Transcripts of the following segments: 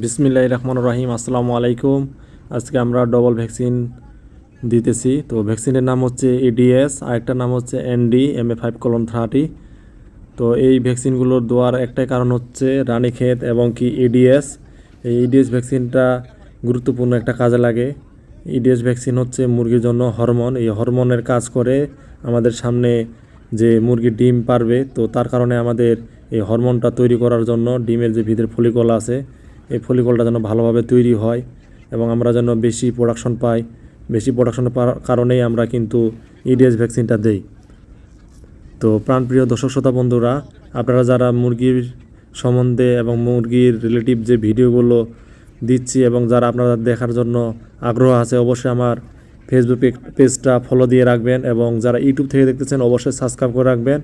বিসমিল্লাহির রহমানির রহিম। আসসালামু আলাইকুম। আজকে আমরা ডবল ভ্যাকসিন দিতেছি। তো ভ্যাকসিনের নাম হচ্ছে এডিএস, আরেকটার নাম হচ্ছে ND-MA5:30। তো এই ভ্যাকসিনগুলোর দেওয়ার একটাই কারণ হচ্ছে রানীক্ষেত এবং কি এডিএস। এই এডিএস ভ্যাকসিনটা গুরুত্বপূর্ণ একটা কাজে লাগে। এডিএস ভ্যাকসিন হচ্ছে মুরগির জন্য হরমোন। এই হরমোনের কাজ করে আমাদের সামনে যে মুরগির ডিম পারবে, তো তার কারণে আমাদের এই হরমোনটা তৈরি করার জন্য ডিমের যে ভিতরে ফলিকল আছে, এই ফলিকলটা যেন ভালোভাবে তৈরি হয় এবং আমরা যেন বেশি প্রোডাকশন পাই। বেশি প্রোডাকশন পাওয়ার কারণেই আমরা কিন্তু ইডিএস ভ্যাকসিনটা দেই। তো প্রাণপ্রিয় দর্শক শ্রোতা বন্ধুরা, আপনারা যারা মুরগির সম্বন্ধে এবং মুরগির রিলেটিভ যে ভিডিওগুলো দিচ্ছি এবং যারা আপনারা দেখার জন্য আগ্রহ আছে, অবশ্যই আমার ফেসবুক পেজটা ফলো দিয়ে রাখবেন এবং যারা ইউটিউব থেকে দেখতেছেন অবশ্যই সাবস্ক্রাইব করে রাখবেন।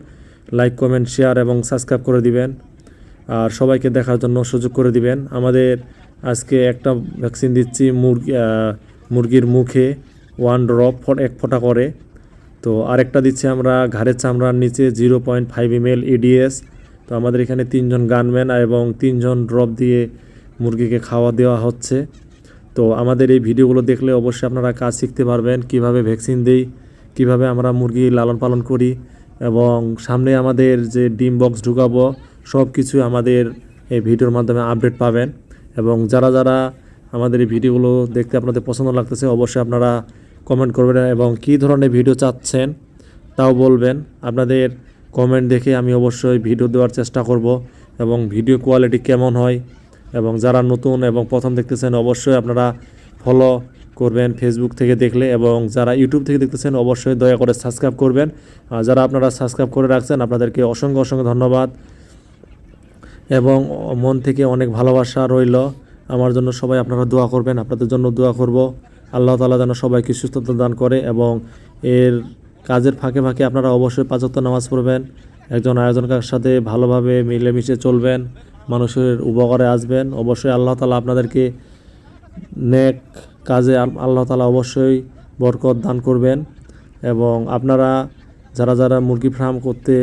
লাইক, কমেন্ট, শেয়ার এবং সাবস্ক্রাইব করে দিবেন আর সবাইকে দেখার জন্য সুযোগ করে দিবেন। আমাদের আজকে একটা ভ্যাকসিন দিচ্ছি মুরগির মুখে 1 ড্রপ, 1 ফোঁটা করে। তো আরেকটা দিচ্ছি আমরা ঘাড়ের চামড়ার নিচে 0.5 ml EDS। তো আমাদের এখানে 3 জন গানম্যান এবং 3 জন ড্রপ দিয়ে মুরগিকে খাওয়া দেওয়া হচ্ছে। তো আমাদের এই ভিডিওগুলো দেখলে অবশ্যই আপনারা কাজ শিখতে পারবেন, কিভাবে ভ্যাকসিন দেই, কিভাবে আমরা মুরগি লালন পালন করি এবং সামনে আমাদের যে ডিম বক্স ঢুকাবো সব কিছু আমাদের এই ভিডিওর মাধ্যমে আপডেট পাবেন। এবং যারা যারা আমাদের এই ভিডিওগুলো দেখতে আপনাদের পছন্দ লাগতেছে অবশ্যই আপনারা কমেন্ট করবেন এবং কী ধরনের ভিডিও চাচ্ছেন তাও বলবেন। আপনাদের কমেন্ট দেখে আমি অবশ্যই ভিডিও দেওয়ার চেষ্টা করব এবং ভিডিও কোয়ালিটি কেমন হয়। এবং যারা নতুন এবং প্রথম দেখতেছেন অবশ্যই আপনারা ফলো করবেন ফেসবুক থেকে দেখলে, এবং যারা ইউটিউব থেকে দেখতেছেন অবশ্যই দয়া করে সাবস্ক্রাইব করবেন। আর যারা আপনারা সাবস্ক্রাইব করে রাখছেন আপনাদেরকে অসংখ্য অসংখ্য ধন্যবাদ এবং মন থেকে অনেক ভালোবাসা রইল আমার জন্য। সবাই আপনারা দোয়া করবেন, আপনাদের জন্য দোয়া করব। আল্লাহ তাআলা যেন সবাইকে সুস্থতা দান করে এবং এর কাজের ফাঁকে ফাঁকে আপনারা অবশ্যই 5 ওয়াক্ত নামাজ পড়বেন, একজন আয়োজনকার সাথে ভালোভাবে মিলেমিশে চলবেন, মানুষের উপকারে আসবেন। অবশ্যই আল্লাহ তাআলা আপনাদেরকে নেক কাজে আল্লাহ তাআলা অবশ্যই বরকত দান করবেন। এবং আপনারা যারা যারা মুরগি ফার্ম করতে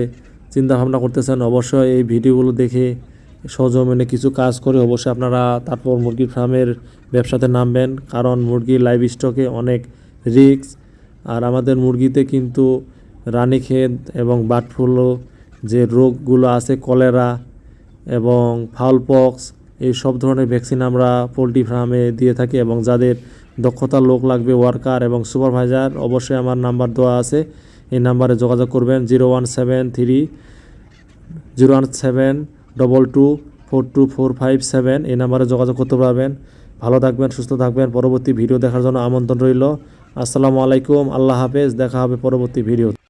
চিন্তা ভাবনা করতেছেন অবশ্যই এই ভিডিওগুলো দেখে সহজমিনে কিছু কাজ করে অবশ্যই আপনারা তারপর মুরগির ফার্মের ব্যবসাতে নামবেন, কারণ মুরগির লাইভ স্টকে অনেক রিস্ক। আর আমাদের মুরগিতে কিন্তু রানীক্ষেত এবং বার্ড ফ্লু যে রোগগুলো আছে, কলেরা এবং ফাউল পক্স, এই সব ধরনের ভ্যাকসিন আমরা পোলট্রি ফার্মে দিয়ে থাকি। এবং যাদের দক্ষতার লোক লাগবে, ওয়ার্কার এবং সুপারভাইজার, অবশ্যই আমার নাম্বার দেওয়া আছে, এই নাম্বারে যোগাযোগ করবেন 0173-01722424457। এই নাম্বারে যোগাযোগ করতে পারবেন। ভালো থাকবেন, সুস্থ থাকবেন। পরবর্তী ভিডিও দেখার জন্য আমন্ত্রণ রইল। আসসালামু আলাইকুম, আল্লাহ হাফেজ। দেখা হবে পরবর্তী ভিডিও।